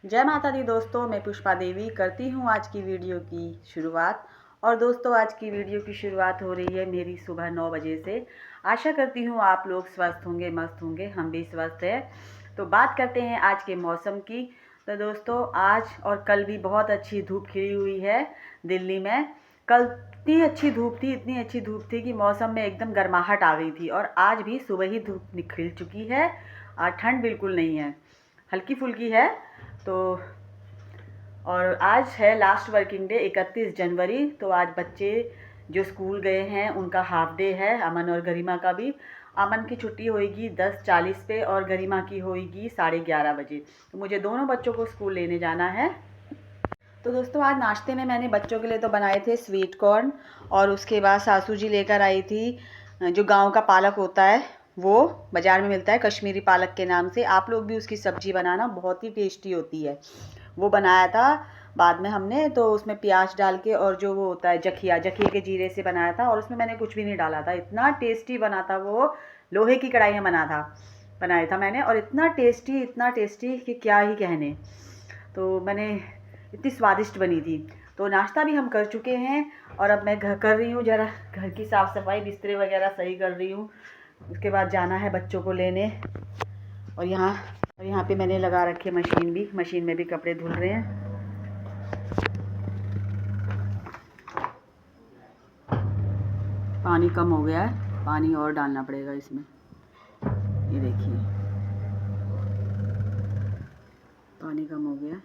जय माता दी दोस्तों, मैं पुष्पा देवी करती हूँ आज की वीडियो की शुरुआत। और दोस्तों, आज की वीडियो की शुरुआत हो रही है मेरी सुबह 9 बजे से। आशा करती हूँ आप लोग स्वस्थ होंगे, मस्त होंगे, हम भी स्वस्थ हैं। तो बात करते हैं आज के मौसम की। तो दोस्तों, आज और कल भी बहुत अच्छी धूप खिली हुई है दिल्ली में। कल इतनी अच्छी धूप थी, इतनी अच्छी धूप थी कि मौसम में एकदम गर्माहट आ गई थी। और आज भी सुबह ही धूप निकल चुकी है और ठंड बिल्कुल नहीं है, हल्की फुल्की है। तो और आज है लास्ट वर्किंग डे 31 जनवरी। तो आज बच्चे जो स्कूल गए हैं उनका हाफ डे है, अमन और गरिमा का भी। अमन की छुट्टी होएगी 10:40 पे और गरिमा की होएगी 11:30 बजे। तो मुझे दोनों बच्चों को स्कूल लेने जाना है। तो दोस्तों, आज नाश्ते में मैंने बच्चों के लिए तो बनाए थे स्वीट कॉर्न, और उसके बाद सासू जी लेकर आई थी जो गांव का पालक होता है, वो बाज़ार में मिलता है कश्मीरी पालक के नाम से। आप लोग भी उसकी सब्ज़ी बनाना, बहुत ही टेस्टी होती है। वो बनाया था बाद में हमने, तो उसमें प्याज डाल के, और जो वो होता है जखिया के जीरे से बनाया था, और उसमें मैंने कुछ भी नहीं डाला था। इतना टेस्टी बना था वो, लोहे की कढ़ाई में बनाया था मैंने, और इतना टेस्टी कि क्या ही कहने। तो मैंने इतनी स्वादिष्ट बनी थी। तो नाश्ता भी हम कर चुके हैं, और अब मैं कर रही हूँ ज़रा घर की साफ़ सफाई, बिस्तरे वगैरह सही कर रही हूँ। उसके बाद जाना है बच्चों को लेने। और यहाँ पे मैंने लगा रखी है मशीन में भी कपड़े धुल रहे हैं। पानी कम हो गया है, पानी और डालना पड़ेगा इसमें। ये देखिए, पानी कम हो गया,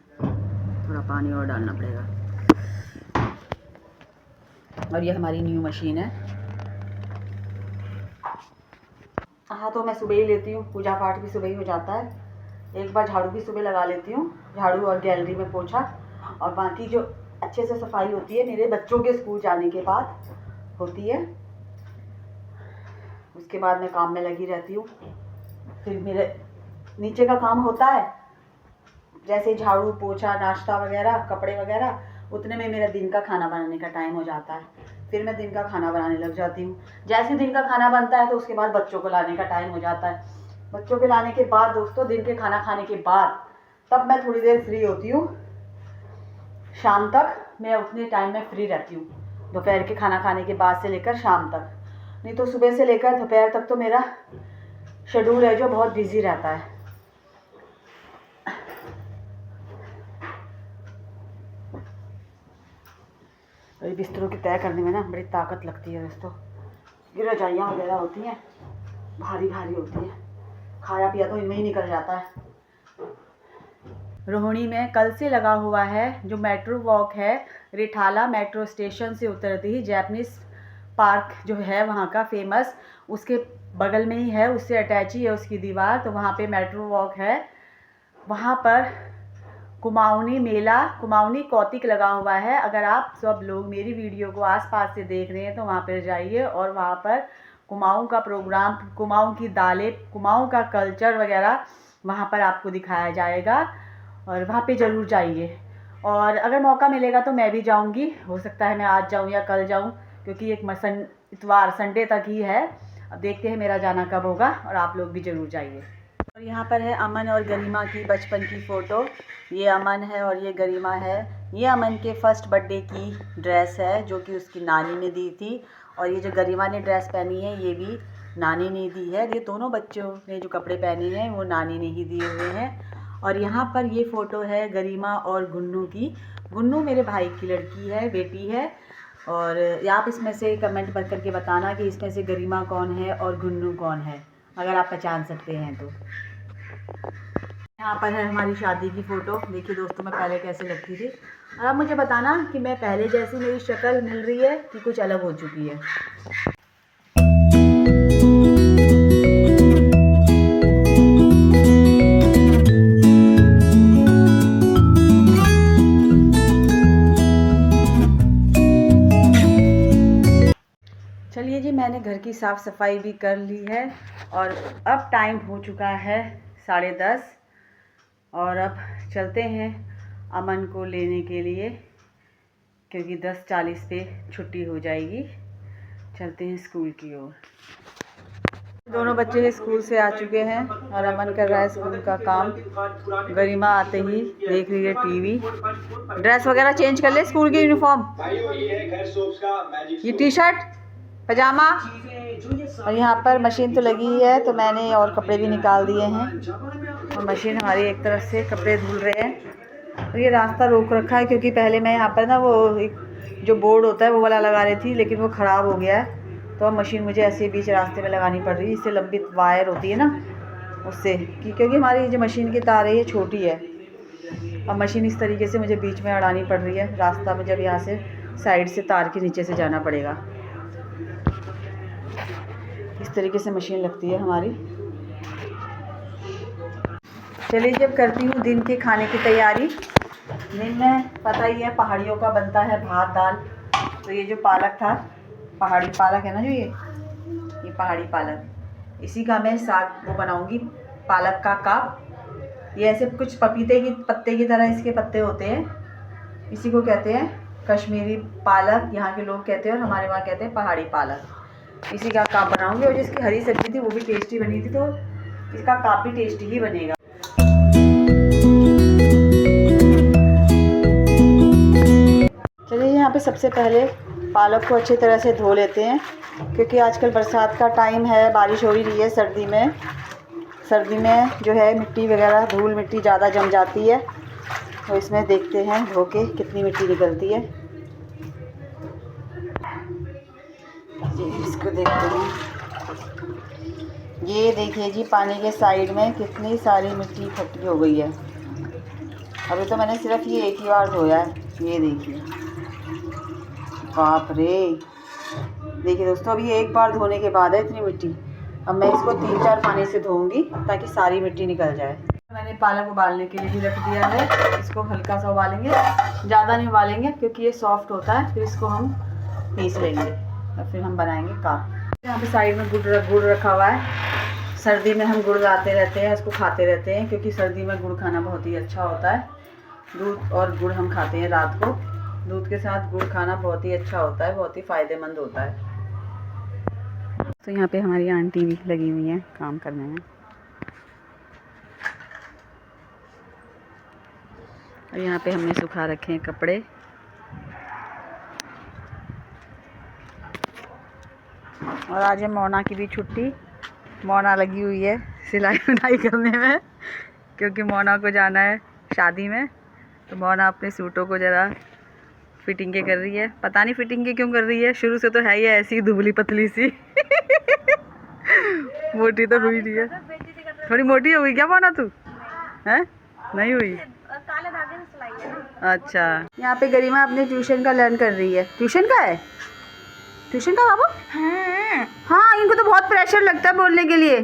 थोड़ा पानी और डालना पड़ेगा। और ये हमारी न्यू मशीन है। हाँ, तो मैं सुबह ही लेती हूँ, पूजा पाठ भी सुबह ही हो जाता है। एक बार झाड़ू भी सुबह लगा लेती हूँ, झाड़ू और गैलरी में पोछा, और बाकी जो अच्छे से सफाई होती है मेरे बच्चों के स्कूल जाने के बाद होती है। उसके बाद मैं काम में लगी रहती हूँ। फिर मेरे नीचे का काम होता है, जैसे झाड़ू पोछा, नाश्ता वगैरह, कपड़े वगैरह, उतने में मेरा दिन का खाना बनाने का टाइम हो जाता है। फिर मैं दिन का खाना बनाने लग जाती हूँ। जैसे दिन का खाना बनता है तो उसके बाद बच्चों को लाने का टाइम हो जाता है। बच्चों के लाने के बाद दोस्तों, दिन के खाना खाने के बाद, तब मैं थोड़ी देर फ्री होती हूँ। शाम तक मैं उतने टाइम में फ्री रहती हूँ, दोपहर के खाना खाने के बाद से लेकर शाम तक। नहीं तो सुबह से लेकर दोपहर तक तो मेरा शेड्यूल है जो बहुत बिजी रहता है। ये बिस्तरों की तय करने में ना बड़ी ताकत लगती है दोस्तों। ये रजाइयाँ वगैरह होती हैं, भारी भारी होती है, खाया पिया तो इनमें ही निकल जाता है। रोहिणी में कल से लगा हुआ है जो मेट्रो वॉक है, रिठाला मेट्रो स्टेशन से उतरते ही जैपनीज पार्क जो है वहाँ का फेमस, उसके बगल में ही है, उससे अटैच ही है उसकी दीवार। तो वहाँ पे मेट्रो वॉक है। वहाँ पर कुमाऊनी मेला, कुमाऊनी कौतिक लगा हुआ है। अगर आप सब लोग मेरी वीडियो को आसपास से देख रहे हैं तो वहाँ पर जाइए, और वहाँ पर कुमाऊँ का प्रोग्राम, कुमाऊँ की दालें, कुमाऊँ का कल्चर वगैरह वहाँ पर आपको दिखाया जाएगा, और वहाँ पे ज़रूर जाइए। और अगर मौका मिलेगा तो मैं भी जाऊँगी, हो सकता है मैं आज जाऊँ या कल जाऊँ, क्योंकि एक इतवार संडे तक ही है। अब देखते हैं मेरा जाना कब होगा, और आप लोग भी ज़रूर जाइए। और यहाँ पर है अमन और गरिमा की बचपन की फ़ोटो। ये अमन है और ये गरिमा है। ये अमन के फर्स्ट बर्थडे की ड्रेस है जो कि उसकी नानी ने दी थी, और ये जो गरिमा ने ड्रेस पहनी है ये भी नानी ने दी है। ये दोनों बच्चों ने जो कपड़े पहने हैं वो नानी ने ही दिए हुए हैं। और यहाँ पर ये फ़ोटो है गरिमा और गुन्नू की। गुन्नू मेरे भाई की लड़की है, बेटी है। और आप इसमें से कमेंट कर करके बताना कि इसमें से गरिमा कौन है और गुन्नू कौन है, अगर आप पहचान सकते हैं तो। यहाँ पर है हमारी शादी की फ़ोटो। देखिए दोस्तों, मैं पहले कैसे लगती थी, और आप मुझे बताना कि मैं पहले जैसी मेरी शक्ल मिल रही है कि कुछ अलग हो चुकी है। चलिए जी, मैंने घर की साफ़ सफाई भी कर ली है, और अब टाइम हो चुका है 10:30, और अब चलते हैं अमन को लेने के लिए, क्योंकि 10:40 पे छुट्टी हो जाएगी। चलते हैं स्कूल की ओर। दोनों बच्चे स्कूल से आ चुके हैं और अमन कर रहा है स्कूल का काम। गरिमा आते ही देख रही है टीवी। ड्रेस वगैरह चेंज कर ले, स्कूल की यूनिफॉर्म, ये टी शर्ट पजामा। और यहाँ पर मशीन तो लगी है तो मैंने और कपड़े भी निकाल दिए हैं और मशीन हमारी एक तरफ से कपड़े धुल रहे हैं। और ये रास्ता रोक रखा है क्योंकि पहले मैं यहाँ पर ना वो एक जो बोर्ड होता है वो वाला लगा रही थी, लेकिन वो ख़राब हो गया है तो अब मशीन मुझे ऐसे बीच रास्ते में लगानी पड़ रही है। इससे लंबी वायर होती है ना उससे, क्योंकि हमारी जो मशीन की तार है ये छोटी है। अब मशीन इस तरीके से मुझे बीच में अड़ानी पड़ रही है रास्ता में, जब यहाँ से साइड से तार के नीचे से जाना पड़ेगा। इस तरीके से मशीन लगती है हमारी। चलिए जब करती हूँ दिन के खाने की तैयारी। दिन में पता ही है पहाड़ियों का बनता है भात दाल। तो ये जो पालक था, पहाड़ी पालक है ना जो ये पहाड़ी पालक, इसी का मैं साग वो बनाऊंगी, पालक का काप। ये ऐसे कुछ पपीते की पत्ते की तरह इसके पत्ते होते हैं, इसी को कहते हैं कश्मीरी पालक, यहाँ के लोग कहते हैं, और हमारे वहाँ कहते हैं पहाड़ी पालक। इसी का काप बनाऊंगी और जिसकी हरी सब्जी थी वो भी टेस्टी बनी थी, तो इसका काप भी टेस्टी ही बनेगा। चलिए यहाँ पे सबसे पहले पालक को अच्छी तरह से धो लेते हैं, क्योंकि आजकल बरसात का टाइम है, बारिश हो ही रही है। सर्दी में जो है मिट्टी वगैरह धूल मिट्टी ज़्यादा जम जाती है, तो इसमें देखते हैं धो के कितनी मिट्टी निकलती है। इसको देखते हैं, ये देखिए जी पानी के साइड में कितनी सारी मिट्टी इकट्ठी हो गई है। अभी तो मैंने सिर्फ ये एक ही बार धोया है, ये देखिए, बाप रे। देखिए दोस्तों, अभी एक बार धोने के बाद है इतनी मिट्टी। अब मैं इसको 3-4 पानी से धोऊंगी ताकि सारी मिट्टी निकल जाए। मैंने पालक उबालने के लिए भी रख दिया है, इसको हल्का सा उबालेंगे, ज़्यादा नहीं उबालेंगे क्योंकि ये सॉफ्ट होता है। फिर इसको हम पीस लेंगे और फिर हम बनाएंगे काप। यहाँ पे साइड में गुड़ रखा हुआ है। सर्दी में हम गुड़ लाते रहते हैं, इसको खाते रहते हैं, क्योंकि सर्दी में गुड़ खाना बहुत ही अच्छा होता है। दूध और गुड़ हम खाते हैं रात को, दूध के साथ गुड़ खाना बहुत ही अच्छा होता है, बहुत ही फ़ायदेमंद होता है। तो यहाँ पे हमारी आंटी भी लगी हुई हैं काम करने में। और यहाँ पे हमने सुखा रखे हैं कपड़े। और आज है मोना की भी छुट्टी। मोना लगी हुई है सिलाई बुनाई करने में, क्योंकि मोना को जाना है शादी में। तो मोना अपने सूटों को ज़रा फिटिंग के कर रही है। पता नहीं फिटिंग के क्यों कर रही है, शुरू से तो है ही ऐसी दुबली पतली सी। मोटी तो हुई नहीं है, थोड़ी मोटी हो गई क्या मोना तू? हैं? नहीं हुई? काले धागे से सिलाई है ना। अच्छा, यहाँ पे गरिमा अपने ट्यूशन का लर्न कर रही है। ट्यूशन का है? ट्यूशन का बाबू? हाँ, इनको तो बहुत प्रेशर लगता है बोलने के लिए।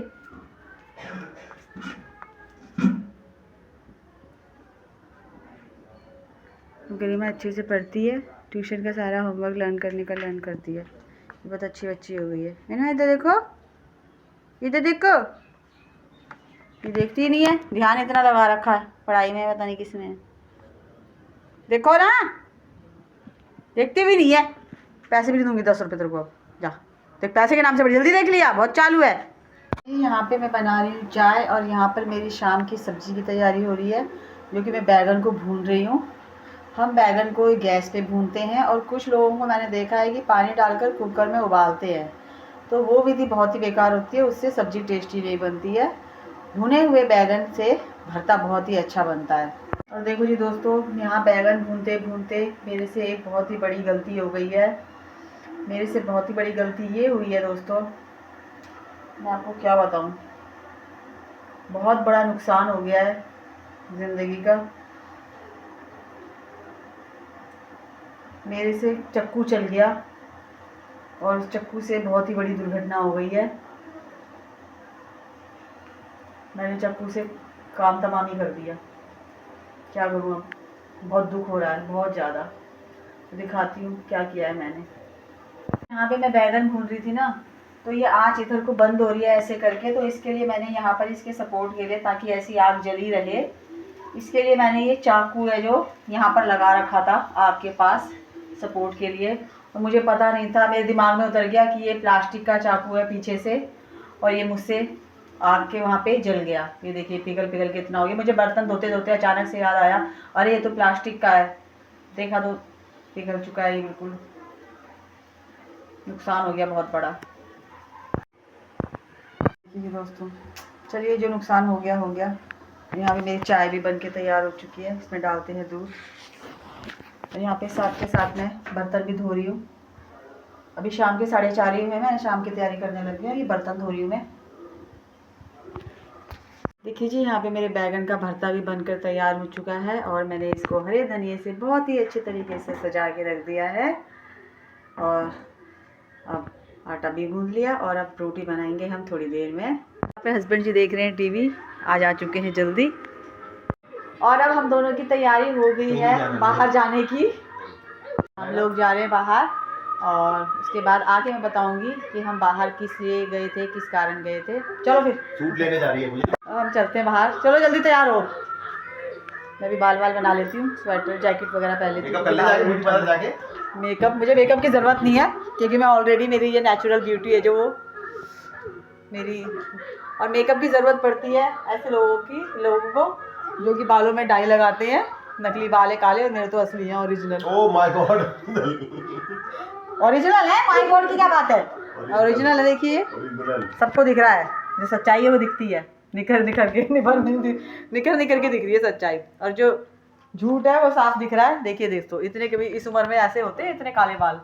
गरिमा अच्छे से पढ़ती है, ट्यूशन का सारा होमवर्क लर्न करती है। बहुत अच्छी बच्ची हो गई है ना। इधर देखो, इधर देखो, ये देखती ही नहीं है, ध्यान इतना लगा रखा है पढ़ाई में, पता नहीं किसने। देखो ना, देखती भी नहीं है। पैसे भी नहीं दूंगी 10 रुपये तेरे को, जा देख, पैसे के नाम से बड़ी जल्दी देख लिया, बहुत चालू है। यहाँ पे मैं बना रही हूँ चाय और यहाँ पर मेरी शाम की सब्जी की तैयारी हो रही है, जो कि मैं बैगन को भून रही हूँ। हम बैगन को गैस पे भूनते हैं और कुछ लोगों को मैंने देखा है कि पानी डालकर कुकर में उबालते हैं, तो वो विधि बहुत ही बेकार होती है, उससे सब्ज़ी टेस्टी नहीं बनती है। भुने हुए बैगन से भरता बहुत ही अच्छा बनता है। और देखो जी दोस्तों, यहाँ बैगन भूनते भूनते मेरे से एक बहुत ही बड़ी गलती हो गई है। मेरे से बहुत ही बड़ी गलती ये हुई है दोस्तों, मैं आपको क्या बताऊँ, बहुत बड़ा नुकसान हो गया है ज़िंदगी का। मेरे से चक्कू चल गया और चक्कू से बहुत ही बड़ी दुर्घटना हो गई है। मैंने चक्कू से काम तमामी कर दिया, क्या करूँ अब, बहुत दुख हो रहा है, बहुत ज़्यादा। तो दिखाती हूँ क्या किया है मैंने। यहाँ पे मैं बैगन भून रही थी ना, तो ये आँच इधर को बंद हो रही है ऐसे करके, तो इसके लिए मैंने यहाँ पर इसके सपोर्ट के लिए, ताकि ऐसी आग जली रहे, इसके लिए मैंने ये चाकू है जो यहाँ पर लगा रखा था आग के पास सपोर्ट के लिए। और मुझे पता नहीं था, मेरे दिमाग में उतर गया कि ये प्लास्टिक का चाकू है पीछे से, और ये मुझसे आग के वहाँ पे जल गया। ये देखिए पिघल पिघल के इतना हो गया। मुझे बर्तन धोते धोते अचानक से याद आया, अरे ये तो प्लास्टिक का है। देखा तो पिघल चुका है, ये बिल्कुल नुकसान हो गया बहुत बड़ा। देखिए दोस्तों, चलिए जो नुकसान हो गया हो गया। यहाँ पे मेरी चाय भी बन के तैयार हो चुकी है, इसमें डालते हैं दूध। और यहाँ पे साथ के साथ मैं बर्तन भी धो रही हूँ। अभी शाम के 4:30 ही हुए, मैं शाम की तैयारी करने लगी हूँ। ये बर्तन धो रही हूँ मैं। देखिए जी, यहाँ पे मेरे बैगन का भरता भी बनकर तैयार हो चुका है और मैंने इसको हरे धनिए से बहुत ही अच्छे तरीके से सजा के रख दिया है। और अब आटा भी गूंद लिया और अब रोटी बनाएंगे हम थोड़ी देर में। यहाँ पे हस्बैंड जी देख रहे हैं टीवी, आज आ चुके हैं जल्दी। और अब हम दोनों की तैयारी हो गई है बाहर जाने की। हम लोग जा रहे हैं बाहर और उसके बाद आके मैं बताऊंगी कि हम बाहर किस लिए गए थे, किस कारण गए थे। चलो फिर सूट लेने जा रही है मुझे। हम चलते हैं बाहर, चलो जल्दी तैयार हो। मैं भी बाल बना लेती हूँ, स्वेटर जैकेट वगैरह पहन लेती हूँ। मेकअप, मुझे मेकअप की ज़रूरत नहीं है क्योंकि मैं ऑलरेडी, मेरी ये नेचुरल ब्यूटी है जो वो मेरी। और मेकअप की ज़रूरत पड़ती है ऐसे लोगों को जो कि बालों में डाई लगाते हैं। नकली बाल है काले और मेरे तो असली हैं original. Oh my God, original है। माय गॉड की क्या बात है, ओरिजिनल है। देखिए सबको दिख रहा है, जो सच्चाई है वो दिखती है, निखर के दिख रही है सच्चाई। और जो झूठ है वो साफ दिख रहा है। देखिए दोस्तों, इतने कभी इस उम्र में ऐसे होते हैं, इतने काले बाल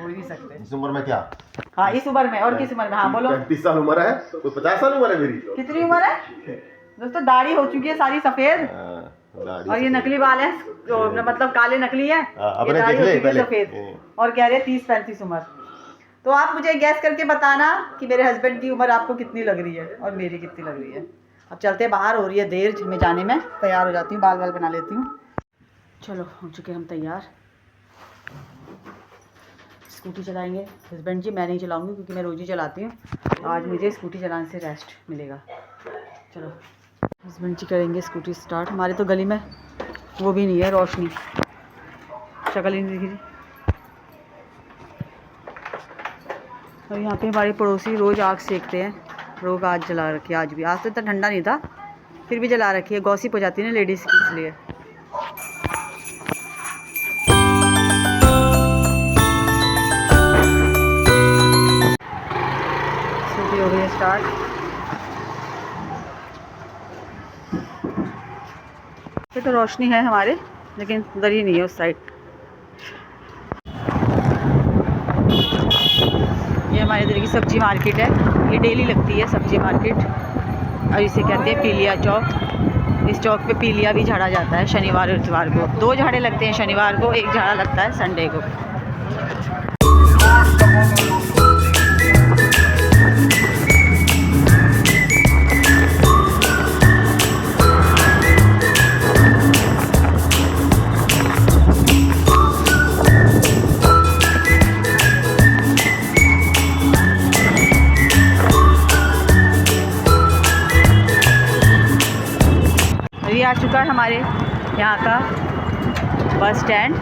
हो ही नहीं सकते। इस उम्र में क्या? हाँ इस उम्र में, और किस उम्र में? हाँ बोलो। 35 साल उम्र है, कोई 50 साल उम्र है मेरी। कितनी उम्र है दोस्तों? दाढ़ी हो चुकी है सारी सफेद और ये नकली बाल है, जो मतलब काले नकली है। ये दाढ़ी हो चुकी है सफेद और कह रहे हैं 30-35 उम्र। तो आप मुझे गैस करके बताना कि मेरे हस्बैंड की उम्र आपको कितनी लग रही है और मेरी कितनी लग रही है। अब चलते बाहर, हो रही है देर में जाने में, तैयार हो जाती हूँ, बाल बना लेती हूँ। चलो हो चुके हम तैयार। स्कूटी चलाएंगे हस्बैंड जी, मैं नहीं चलाऊंगी क्योंकि मैं रोज़ ही चलाती हूँ। आज मुझे स्कूटी चलाने से रेस्ट मिलेगा। चलो हस्बैंड जी करेंगे स्कूटी स्टार्ट। हमारे तो गली में वो भी नहीं है रोशनी, शक्ल ही नहीं दिख रही। और यहाँ पे हमारे पड़ोसी रोज़ आग सेकते हैं, रोज आज जला रखी है। आज भी, आज तो इतना ठंडा नहीं था फिर भी जला रखी है। गॉसिप हो जाती है ना लेडीज़ की, इसलिए। स्कूटी हो गई है स्टार्ट। ये तो रोशनी है हमारे, लेकिन उधर ही नहीं है, उस साइड। ये हमारे इधर की सब्जी मार्केट है, ये डेली लगती है सब्जी मार्केट और इसे कहते हैं पीलिया चौक। इस चौक पे पीलिया भी झाड़ा जाता है शनिवार और इतवार को। 2 झाड़े लगते हैं शनिवार को, एक झाड़ा लगता है संडे को। आ चुका है हमारे यहाँ का bus stand,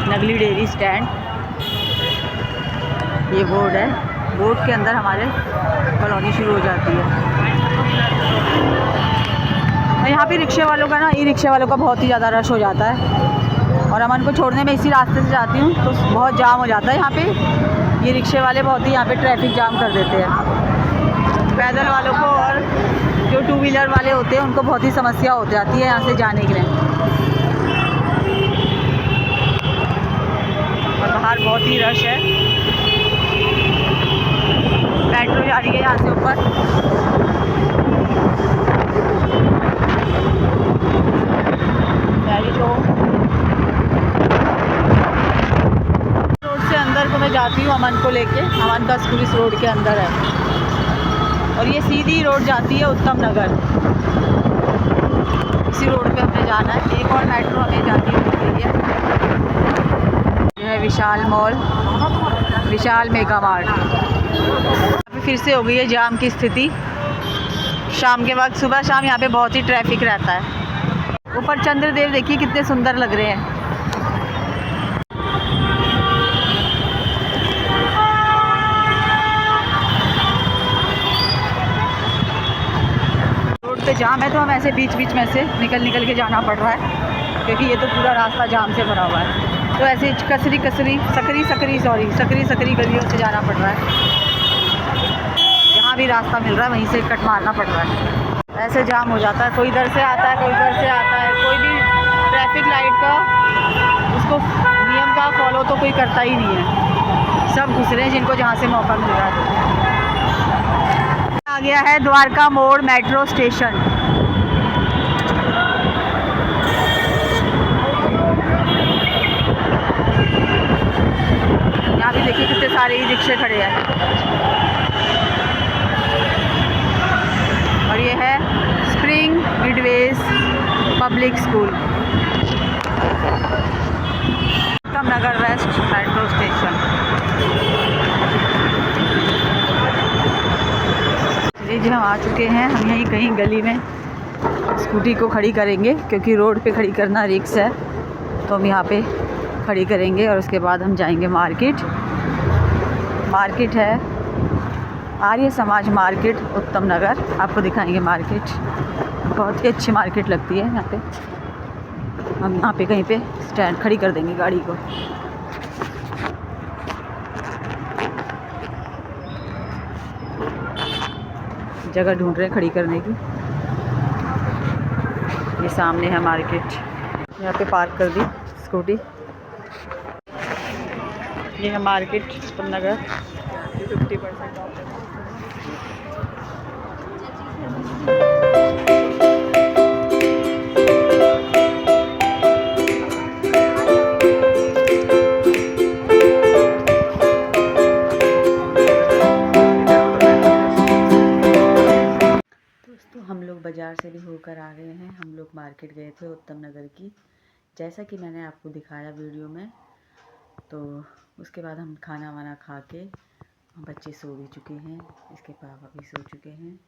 Nagli dairy stand. ये बोर्ड है, बोर्ड के अंदर हमारे कॉलोनी शुरू हो जाती है। और यहाँ पे रिक्शे वालों का ना, ई रिक्शे वालों का बहुत ही ज़्यादा रश हो जाता है और अमन को छोड़ने में इसी रास्ते से जाती हूँ तो बहुत जाम हो जाता है यहाँ पे। ये रिक्शे वाले बहुत ही यहाँ पे ट्रैफिक जाम कर देते हैं। पैदल वालों को और जो 2 व्हीलर वाले होते हैं उनको बहुत ही समस्या हो जाती है यहाँ से जाने के लिए। और बाहर बहुत ही रश है। मेट्रो जा रही है यहाँ से ऊपर। रोड से अंदर को मैं जाती हूँ अमन को लेके। अमन का स्कूल इस रोड के अंदर है और ये सीधी रोड जाती है उत्तम नगर। इसी रोड पे हमें जाना है। एक और मेट्रो हमें जाती है। यह है विशाल मॉल, विशाल मेगा मार्ट। फिर से हो गई है जाम की स्थिति शाम के वक्त। सुबह शाम यहाँ पे बहुत ही ट्रैफिक रहता है। ऊपर चंद्रदेव देखिए कितने सुंदर लग रहे हैं। पे जाम है तो हम ऐसे बीच बीच में से निकल के जाना पड़ रहा है, क्योंकि ये तो पूरा रास्ता जाम से भरा हुआ है। तो ऐसे सकरी गलियों से जाना पड़ रहा है। जहाँ भी रास्ता मिल रहा है वहीं से कट मारना पड़ रहा है। ऐसे जाम हो जाता है, कोई इधर से आता है, कोई उधर से आता है। कोई भी ट्रैफिक लाइट का उसको नियम का फॉलो तो कोई करता ही नहीं है, सब घुस रहे हैं जिनको जहाँ से मौका मिल रहा है। आ गया है द्वारका मोड़ मेट्रो स्टेशन। यहाँ भी देखिए कितने सारे ई रिक्शे खड़े हैं। और ये है स्प्रिंग मिडवेज पब्लिक स्कूल, उत्तम नगर वेस्ट मेट्रो स्टेशन। जी हम आ चुके हैं। हम यहीं कहीं गली में स्कूटी को खड़ी करेंगे, क्योंकि रोड पे खड़ी करना रिस्क है, तो हम यहाँ पे खड़ी करेंगे और उसके बाद हम जाएंगे मार्केट। मार्केट है आर्य समाज मार्केट उत्तम नगर, आपको दिखाएंगे मार्केट। बहुत ही अच्छी मार्केट लगती है यहाँ पे। हम यहाँ पे कहीं पे स्टैंड खड़ी कर देंगे गाड़ी को। जगह ढूंढ रहे हैं खड़ी करने की। ये सामने है मार्केट, यहाँ पे पार्क कर दी स्कूटी। ये है मार्केट उत्तम नगर। 50% ऑफ। दोस्तों हम लोग बाज़ार से भी होकर आ गए हैं। हम लोग मार्केट गए थे उत्तम नगर की, जैसा कि मैंने आपको दिखाया वीडियो में। तो उसके बाद हम खाना वाना खा के, बच्चे सो भी चुके हैं, इसके पापा भी सो चुके हैं।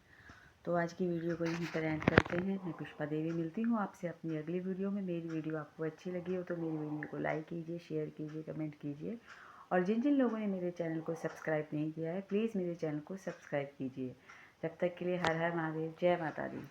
तो आज की वीडियो को यहीं पर एंड करते हैं। मैं पुष्पा देवी मिलती हूँ आपसे अपनी अगली वीडियो में। मेरी वीडियो आपको अच्छी लगी हो तो मेरी वीडियो को लाइक कीजिए, शेयर कीजिए, कमेंट कीजिए। और जिन जिन लोगों ने मेरे चैनल को सब्सक्राइब नहीं किया है, प्लीज़ मेरे चैनल को सब्सक्राइब कीजिए। तब तक के लिए हर हर महादेव, जय माता दी।